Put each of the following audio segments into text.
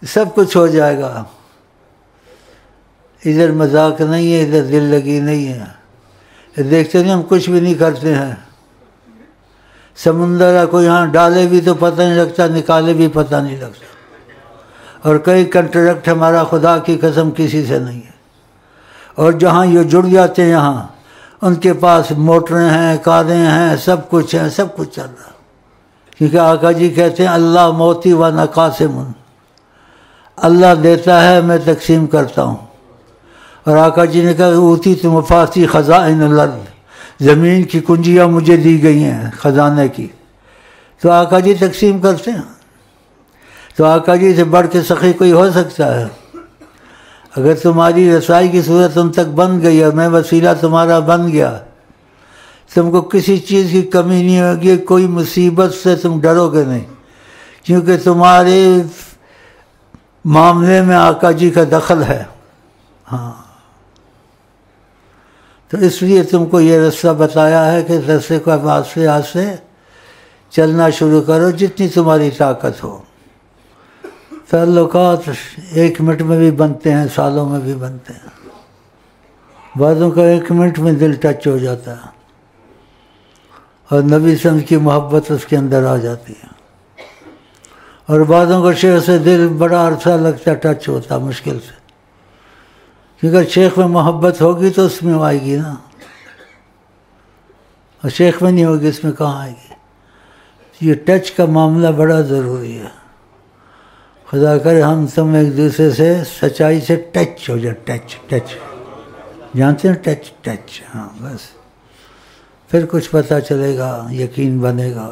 سب کچھ ہو جائے گا. ادھر مذاق نہیں ہے، ادھر دل لگی نہیں ہے. دیکھتے نہیں ہم کچھ بھی نہیں کرتے ہیں. سمندر ہے، کوئی یہاں ڈالے بھی تو پتہ نہیں لگتا، نکالے بھی پتہ نہیں لگتا. اور کئی کنٹریکٹ ہمارا خدا کی قسم کسی سے نہیں ہے. اور جہاں یہ جڑ جاتے ہیں یہاں، ان کے پاس موٹریں ہیں، کاریں ہیں، سب کچھ ہیں، سب کچھ چل رہا. کیونکہ آقا جی کہتے ہیں اللہ موتی و نقاسم، اللہ دیتا ہے میں تقسیم کرتا ہوں. اور آقا جی نے کہا اوتی تو مفاتی خزائن الارض، زمین کی کنجیاں مجھے دی گئی ہیں خزانے کی. تو آقا جی تقسیم کرتے ہیں. تو آقا جی سے بڑھ کے سخی کوئی ہو سکتا ہے؟ اگر تمہاری رسائی کی صورت ان تک بن گئی اور میں وسیلہ تمہارا بن گیا، تم کو کسی چیز کی کمی نہیں ہوگی، کوئی مصیبت سے تم ڈرو گے نہیں، کیونکہ تمہارے معاملے میں آقا جی کا دخل ہے. ہاں، تو اس لیے تم کو یہ رستہ بتایا ہے کہ رستے کو آہستہ آہستہ چلنا شروع کرو جتنی تمہاری طاقت ہو. تعلقات 1 منٹ میں بھی بنتے ہیں، سالوں میں بھی بنتے ہیں. بعضوں کا 1 منٹ میں دل ٹچ ہو جاتا ہے اور نبی صلی اللہ علیہ وسلم کی محبت اس کے اندر آ جاتی ہے. اور بعضوں کو شیخ سے دل بڑا عرصہ لگتا ہے ٹچ ہوتا مشکل سے، کیونکہ شیخ میں محبت ہوگی تو اس میں آئے گی نا، اور شیخ میں نہیں ہوگی اس میں کہاں آئے گی. یہ ٹچ کا معاملہ بڑا ضروری ہے. خدا کرے ہم تم ایک دوسرے سے سچائی سے ٹچ ہو جائے. ٹچ جانتے ہیں ٹچ. ہاں بس پھر کچھ پتہ چلے گا، یقین بنے گا.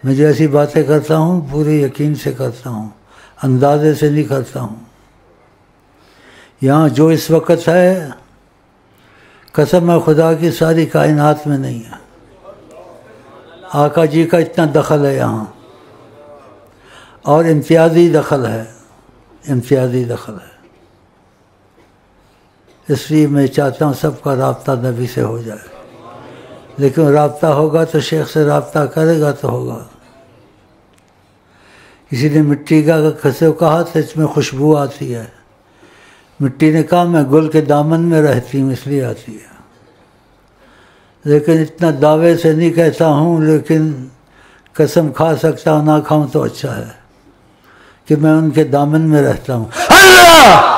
میں جو ایسی باتیں کرتا ہوں پورے یقین سے کرتا ہوں، اندازے سے نہیں کرتا ہوں. یہاں جو اس وقت ہے قسم ہے خدا کی ساری کائنات میں نہیں ہے. آقا جی کا اتنا دخل ہے یہاں، اور امتیازی دخل ہے، امتیازی دخل ہے. اس لیے میں چاہتا ہوں سب کا رابطہ نبی سے ہو جائے. لیکن رابطہ ہوگا تو شیخ سے رابطہ کرے گا تو ہوگا. کسی نے مٹی کا کسے کہا تو اس میں خوشبو آتی ہے. مٹی نے کہا میں گل کے دامن میں رہتی ہوں اس لیے آتی ہے. لیکن اتنا دعوے سے نہیں کہتا ہوں، لیکن قسم کھا سکتا ہوں، نہ کھاؤں تو اچھا ہے کہ میں ان کے دامن میں رہتا ہوں. اللہ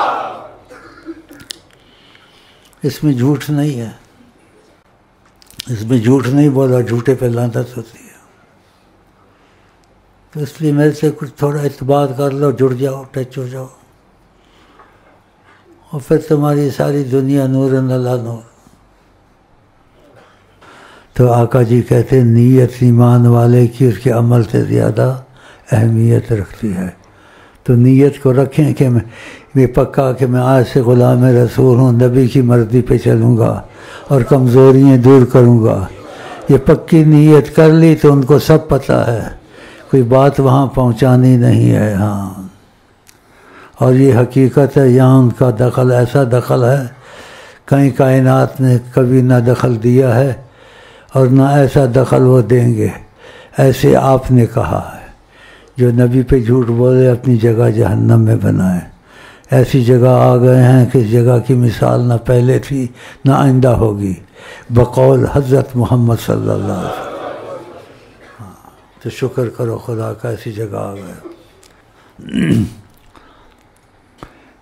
اس میں جھوٹ نہیں ہے، اس میں جھوٹ نہیں بولا، جھوٹے پہ لعنت ہوتی ہے. تو اس لیے میرے سے کچھ تھوڑا اعتبار کر لو، جڑ جاؤ، ٹچ ہو جاؤ، اور پھر تمہاری ساری دنیا نور اللہ نور. تو آقا جی کہتے ہیں نیت ایمان والے کی اس کے عمل سے زیادہ اہمیت رکھتی ہے. تو نیت کو رکھیں کہ میں یہ پکا کہ میں آج سے غلام رسول ہوں، نبی کی مرضی پہ چلوں گا اور کمزوریاں دور کروں گا. یہ پکی نیت کر لی تو ان کو سب پتہ ہے، کوئی بات وہاں پہنچانی نہیں ہے. ہاں، اور یہ حقیقت ہے یہاں ان کا دخل ایسا دخل ہے کہیں کائنات نے کبھی نہ دخل دیا ہے اور نہ ایسا دخل وہ دیں گے. ایسے آپ نے کہا ہے جو نبی پہ جھوٹ بولے اپنی جگہ جہنم میں بنائے. ایسی جگہ آ گئے ہیں کہ اس جگہ کی مثال نہ پہلے تھی نہ آئندہ ہوگی، بقول حضرت محمد صلی اللہ علیہ وسلم. تو شکر کرو خدا کا ایسی جگہ آ گئے.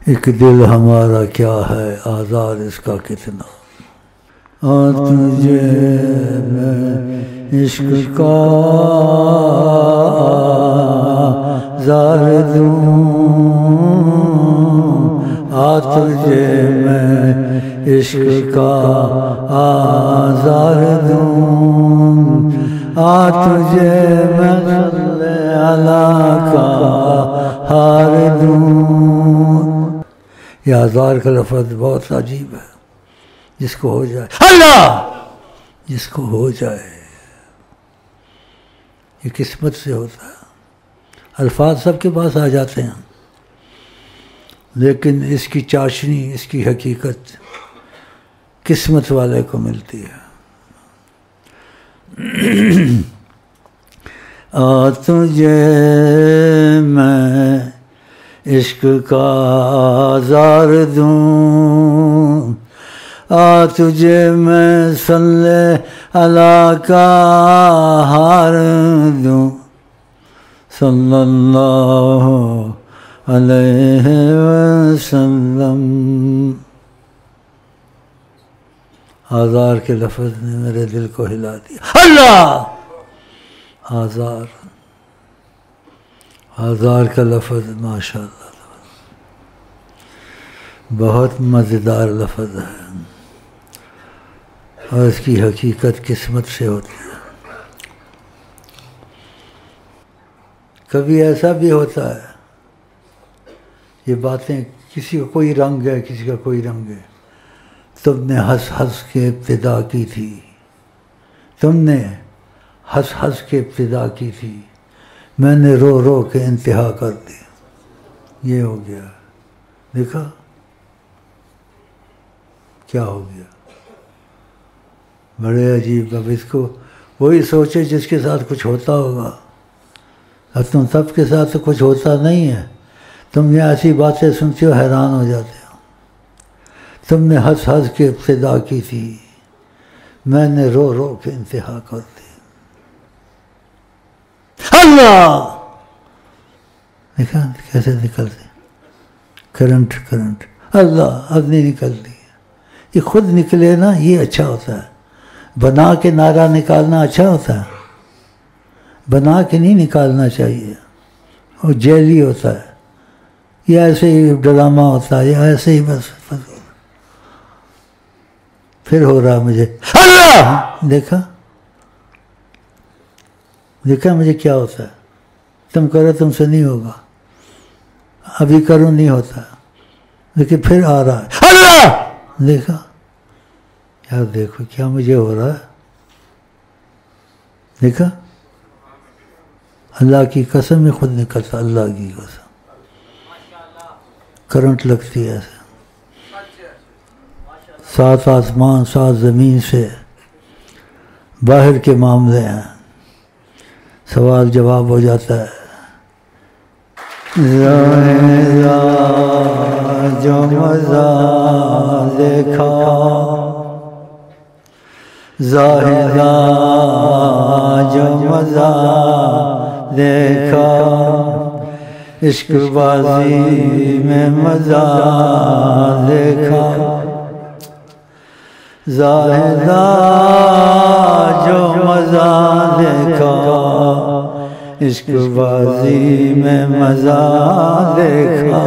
ایک دل ہمارا کیا ہے آزار اس کا کتنا، تجھے میں عشق کا زار دوں، تجھے میں عشق کا آزار دوں، تجھے میں صلی اللہ کا ہار دوں. یہ آزار کا لفظ بہت عجیب ہے. جس کو ہو جائے اللہ، جس کو ہو جائے، یہ قسمت سے ہوتا ہے. الفاظ سب کے پاس آ جاتے ہیں، لیکن اس کی چاشنی، اس کی حقیقت قسمت والے کو ملتی ہے. تجھے میں عشق کا آزار دوں، تجھے میں صلی اللہ کا ہار دوں، صلی اللہ علیہ وسلم۔ آزار کے لفظ نے میرے دل کو ہلا دیا۔ اللہ، آزار، آزار کا لفظ ماشاء اللہ بہت مزیدار لفظ ہے، اور اس کی حقیقت قسمت سے ہوتی ہے۔ کبھی ایسا بھی ہوتا ہے، یہ باتیں کسی کا کوئی رنگ ہے، کسی کا کوئی رنگ ہے۔ تم نے ہنس ہنس کے ابتدا کی تھی، تم نے ہنس ہنس کے ابتدا کی تھی، میں نے رو رو کے انتہا کر دی۔ یہ ہو گیا، دیکھا کیا ہو گیا؟ بڑے عجیب۔ اب اس کو وہی سوچے جس کے ساتھ کچھ ہوتا ہوگا، اب تم سب کے ساتھ تو کچھ ہوتا نہیں ہے، تم یہ ایسی باتیں سنتے ہو حیران ہو جاتے ہو۔ تم نے ہنس ہنس کے ابتدا کی تھی، میں نے رو رو کے انتہا کر دی۔ اللہ، دیکھا کیسے نکلتے کرنٹ، اللہ اب نہیں نکلتی، یہ خود نکلے نا، یہ اچھا ہوتا ہے۔ بنا کے نعرہ نکالنا اچھا ہوتا ہے، بنا کے نہیں نکالنا چاہیے، وہ جیلی ہوتا ہے، یہ ایسے ہی ڈرامہ ہوتا ہے، یہ ایسے ہی بس پھر ہو رہا مجھے اللہ، دیکھا مجھے کیا ہوتا ہے، تم کرو تم سے نہیں ہوگا، ابھی کرو نہیں ہوتا، لیکن پھر آ رہا ہے اللہ، دیکھا یار، دیکھو کیا مجھے ہو رہا ہے، دیکھا اللہ کی قسم میں خود نکلتا، اللہ کی قسم کرنٹ لگتی ہے ایسے، 7 آسمان 7 زمین سے باہر کے معاملے ہیں، سوال جواب ہو جاتا ہے۔ جو مزہ دیکھا ظاہرہ، جو مزہ دیکھا عشق بازی میں مزہ دیکھا، ظاہرہ جو مزہ دیکھا عشق بازی میں مزہ دیکھا،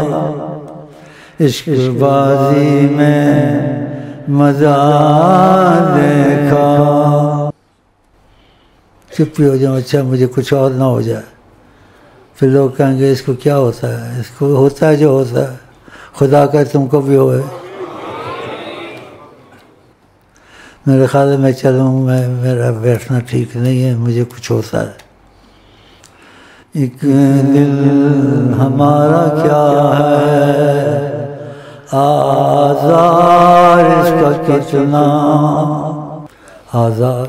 عشق بازی میں مزہ دیکھا۔ چپ ہو جاؤ، اچھا مجھے کچھ اور نہ ہو جائے، پھر لوگ کہیں گے اس کو کیا ہوتا ہے، اس کو ہوتا ہے جو ہوتا ہے، خدا کا تم کو بھی ہوئے۔ میرے خیال میں چلوں، میرا بیٹھنا ٹھیک نہیں ہے، مجھے کچھ ہوتا ہے۔ ایک دل ہمارا کیا ہے آزار، اس کا کتنا آزار،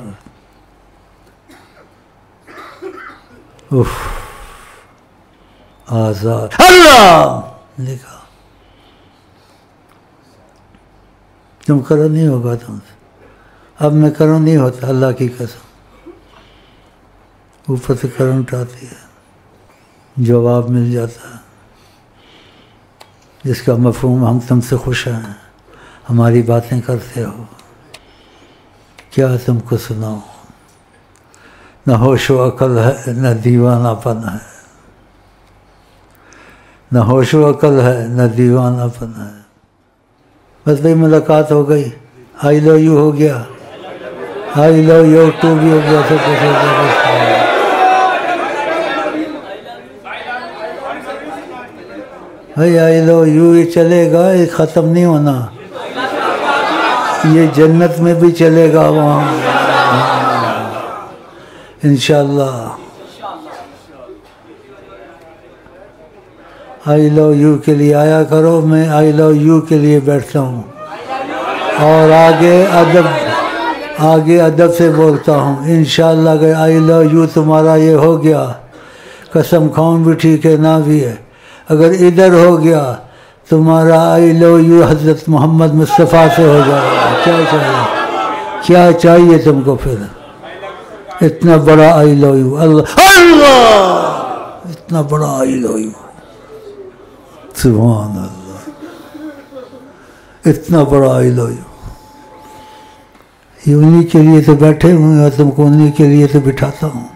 آزار اللہ، دیکھا تم کرو نہیں ہوگا تم سے، اب میں کروں نہیں ہوتا، اللہ کی قسم اوپر سے کرنٹ آتی ہے، جواب مل جاتا ہے جس کا مفہوم ہم تم سے خوش ہیں، ہماری باتیں کرتے ہو، کیا تم کو سناؤ، نہ ہوش و عقل ہے نہ دیوانہ پن ہے، نہ ہوش و عقل ہے نہ دیوانہ پن ہے۔ بس بھائی ملاقات ہو گئی، آئی لو یو ہو گیا، آئی لو یو ٹو بھی ہو گیا، سب کچھ ہو گیا، بھائی آئی لو یو یہ چلے گا، یہ ختم نہیں ہونا، یہ جنت میں بھی چلے گا وہاں انشاءاللہ۔ آئی لو یو کے لیے آیا کرو، میں آئی لو یو کے لیے بیٹھتا ہوں، اور آگے ادب سے بولتا ہوں، انشاءاللہ اگر آئی لو یو تمہارا یہ ہو گیا قسم کھاؤں بھی ٹھیک ہے نہ بھی ہے. اگر ادھر ہو گیا تمہارا آئی لو یو حضرت محمد مصطفیٰ سے ہو جائے گا. کیا چاہیے, کیا چاہیے تم کو پھر؟ اتنا بڑا آئی لو یو. اللہ اللہ, اتنا بڑا آئی لو یو. سبحان اللہ, اتنا بڑا آئی لو یو. یہ انہی کے لیے تو بیٹھے ہوئے ہیں اور تم کو انہی کے لیے تو بٹھاتا ہوں.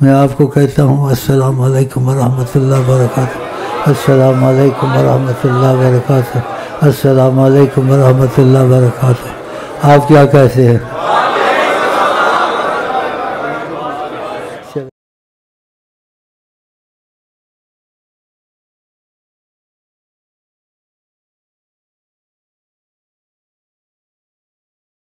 میں آپ کو کہتا ہوں السلام علیکم ورحمۃ اللہ وبرکاتہ. السلام علیکم ورحمۃ اللہ وبرکاتہ. السلام علیکم ورحمۃ اللہ وبرکاتہ. آپ کیا کہتے ہیں؟